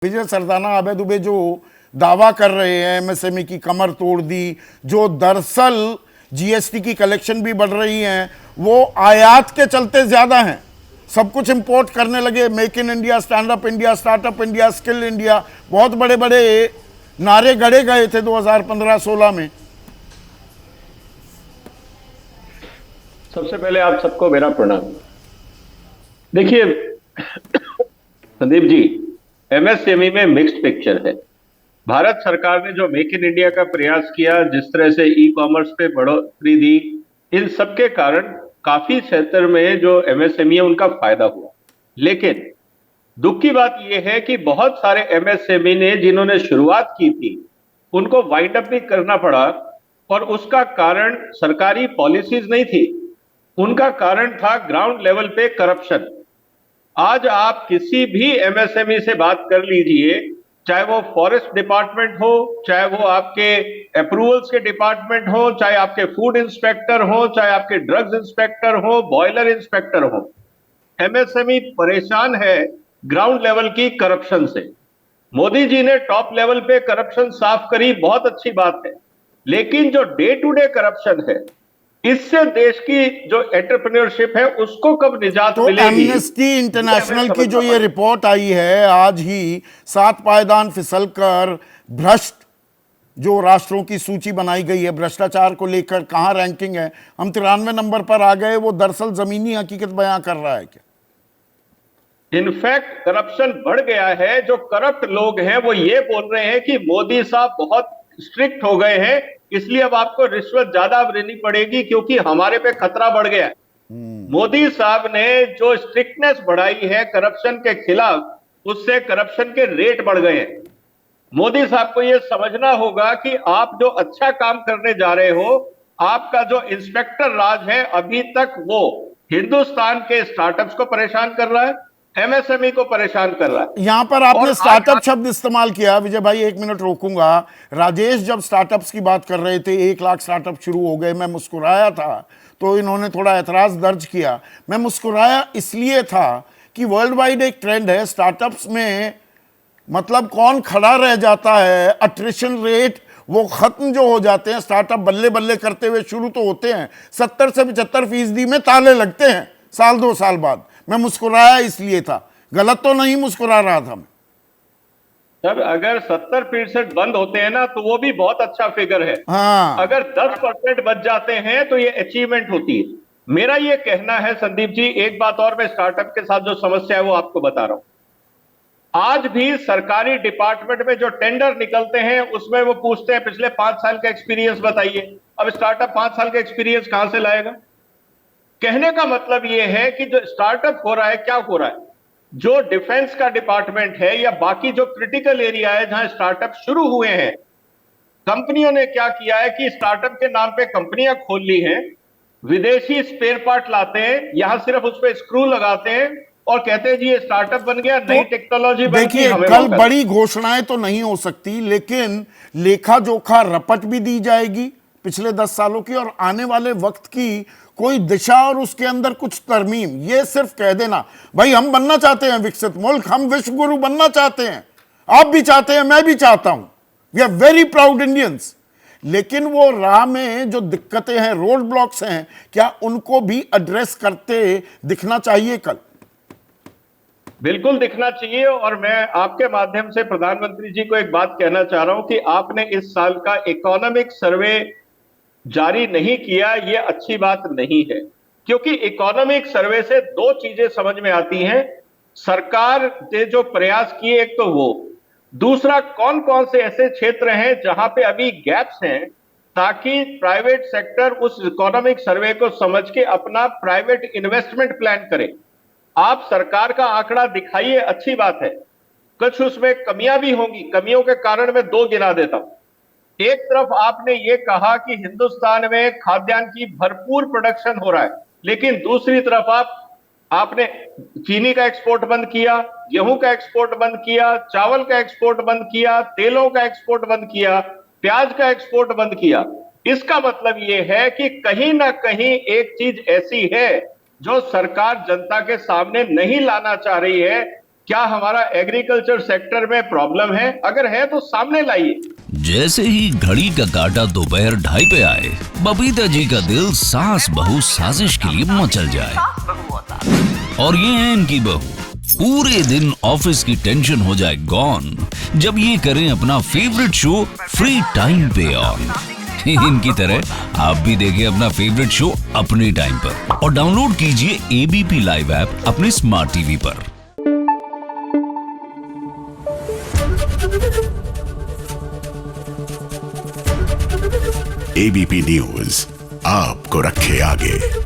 विजय सरदाना आबे दुबे जो दावा कर रहे हैं एमएसएमई की कमर तोड़ दी, जो दरअसल जीएसटी की कलेक्शन भी बढ़ रही है, वो आयात के चलते ज्यादा हैं। सब कुछ इंपोर्ट करने लगे, make in India, stand up India, startup India, skill India, बहुत बड़े बड़े नारे गढ़े गए थे 2015-16 में। सबसे पहले आप सबको मेरा प्रणाम। देखिए संदीप जी, एमएसएमई में मिक्स्ड पिक्चर है। भारत सरकार ने जो मेक इन इंडिया का प्रयास किया, जिस तरह से ई कॉमर्स पे बढ़ोतरी दी, इन सब के कारण काफी क्षेत्र में जो एमएसएमई है उनका फायदा हुआ। लेकिन दुख की बात यह है कि बहुत सारे एमएसएमई ने जिन्होंने शुरुआत की थी उनको वाइंड अप भी करना पड़ा, और उसका कारण सरकारी पॉलिसीज नहीं थी, उनका कारण था ग्राउंड लेवल पे करप्शन। आज आप किसी भी एमएसएमई से बात कर लीजिए, चाहे वो फॉरेस्ट डिपार्टमेंट हो, चाहे वो आपके अप्रूवल्स के डिपार्टमेंट हो, चाहे आपके फूड इंस्पेक्टर हो, चाहे आपके ड्रग्स इंस्पेक्टर हो, बॉयलर इंस्पेक्टर हो, एमएसएमई परेशान है ग्राउंड लेवल की करप्शन से। मोदी जी ने टॉप लेवल पे करप्शन साफ करी, बहुत अच्छी बात है, लेकिन जो डे टू डे करप्शन है, इससे देश की जो एंटरप्रेन्योरशिप है उसको कब निजात तो मिलेगी? एमनेस्टी इंटरनेशनल की जो ये रिपोर्ट आई है आज ही, 7 पायदान फिसलकर भ्रष्ट जो राष्ट्रों की सूची बनाई गई है भ्रष्टाचार को लेकर, कहां रैंकिंग है, हम 93 नंबर पर आ गए। वो दरअसल जमीनी हकीकत बयां कर रहा है क्या? इनफैक्ट करप्शन बढ़ गया है। जो करप्ट लोग हैं वो ये बोल रहे हैं कि मोदी साहब बहुत स्ट्रिक्ट हो गए हैं, इसलिए अब आपको रिश्वत ज्यादा देनी पड़ेगी क्योंकि हमारे पे खतरा बढ़ गया है। मोदी साहब ने जो स्ट्रिक्टनेस बढ़ाई है करप्शन के खिलाफ, उससे करप्शन के रेट बढ़ गए हैं। मोदी साहब को यह समझना होगा कि आप जो अच्छा काम करने जा रहे हो, आपका जो इंस्पेक्टर राज है अभी तक वो हिंदुस्तान के स्टार्टअप्स को परेशान कर रहा है, एमएसएमई को परेशान कर रहा है। यहां पर आपने स्टार्टअप शब्द इस्तेमाल किया, विजय भाई 1 मिनट रोकूंगा। राजेश जब स्टार्टअप्स की बात कर रहे थे, 1 लाख स्टार्टअप शुरू हो गए, मैं मुस्कुराया था, तो इन्होंने थोड़ा ऐतराज दर्ज किया। मैं मुस्कुराया इसलिए था कि वर्ल्ड वाइड एक ट्रेंड है स्टार्टअप्स में, मतलब कौन खड़ा रह जाता है, अट्रिशन रेट वो खत्म जो हो जाते हैं। स्टार्टअप बल्ले बल्ले करते हुए शुरू तो होते हैं, 70 से 75% में ताले लगते हैं साल 2 साल बाद। मैं मुस्कुराया इसलिए था, गलत तो नहीं मुस्कुरा रहा था मैं। सर अगर 70% बंद होते हैं ना तो वो भी बहुत अच्छा फिगर है। हाँ, अगर 10% बच जाते हैं तो ये अचीवमेंट होती है। मेरा ये कहना है संदीप जी, एक बात और मैं स्टार्टअप के साथ जो समस्या है वो आपको बता रहा हूं। आज भी सरकारी डिपार्टमेंट में जो टेंडर निकलते हैं उसमें वो पूछते हैं पिछले 5 साल का एक्सपीरियंस बताइए। अब स्टार्टअप 5 साल का एक्सपीरियंस कहां से लाएगा? कहने का मतलब ये है कि जो स्टार्टअप हो रहा है, क्या हो रहा है, जो डिफेंस का डिपार्टमेंट है या बाकी जो क्रिटिकल एरिया है जहां स्टार्टअप शुरू हुए हैं, कंपनियों ने क्या किया है कि स्टार्टअप के नाम पे कंपनियां खोल ली हैं, विदेशी स्पेयर पार्ट लाते हैं, यहां सिर्फ उस पर स्क्रू लगाते हैं और कहते हैं जी ये स्टार्टअप बन गया, नई टेक्नोलॉजी बन गई। देखिए, कल बड़ी घोषणाएं तो नहीं हो सकती, लेकिन लेखा जोखा रपट भी दी जाएगी पिछले 10 सालों की, और आने वाले वक्त की कोई दिशा और उसके अंदर कुछ तरमीम। ये सिर्फ कह देना भाई हम बनना चाहते हैं विकसित मुल्क, हम विश्व गुरु बनना चाहते हैं, आप भी चाहते हैं, मैं भी चाहता हूं, we are very proud Indians, लेकिन वो राह में जो दिक्कतें हैं, रोड ब्लॉक्स हैं, क्या उनको भी एड्रेस करते दिखना चाहिए कल? बिल्कुल दिखना चाहिए। और मैं आपके माध्यम से प्रधानमंत्री जी को एक बात कहना चाह रहा हूं कि आपने इस साल का इकोनॉमिक सर्वे जारी नहीं किया, यह अच्छी बात नहीं है, क्योंकि इकोनॉमिक सर्वे से 2 चीजें समझ में आती हैं। सरकार ने जो प्रयास किए, एक तो वो, दूसरा कौन कौन से ऐसे क्षेत्र हैं जहां पे अभी गैप्स हैं, ताकि प्राइवेट सेक्टर उस इकोनॉमिक सर्वे को समझ के अपना प्राइवेट इन्वेस्टमेंट प्लान करे। आप सरकार का आंकड़ा दिखाइए, अच्छी बात है, कुछ उसमें कमियां भी होंगी, कमियों के कारण मैं 2 गिना देता हूं। एक तरफ आपने ये कहा कि हिंदुस्तान में खाद्यान्न की भरपूर प्रोडक्शन हो रहा है, लेकिन दूसरी तरफ आपने चीनी का एक्सपोर्ट बंद किया, गेहूं का एक्सपोर्ट बंद किया, चावल का एक्सपोर्ट बंद किया, तेलों का एक्सपोर्ट बंद किया, प्याज का एक्सपोर्ट बंद किया। इसका मतलब यह है कि कहीं ना कहीं एक चीज ऐसी है जो सरकार जनता के सामने नहीं लाना चाह रही है क्या हमारा एग्रीकल्चर सेक्टर में प्रॉब्लम है? अगर है तो सामने लाइए। जैसे ही घड़ी का काटा दोपहर 2:30 पे आए, बबीता जी का दिल सास बहू साजिश के लिए मचल जाए। और ये है इनकी बहू, पूरे दिन ऑफिस की टेंशन हो जाए गॉन जब ये करें अपना फेवरेट शो फ्री टाइम पे ऑन। इनकी तरह आप भी देखें अपना फेवरेट शो अपने टाइम पर और डाउनलोड कीजिए एबीपी लाइव ऐप अपने स्मार्ट टीवी पर। एबीपी न्यूज आपको रखे आगे।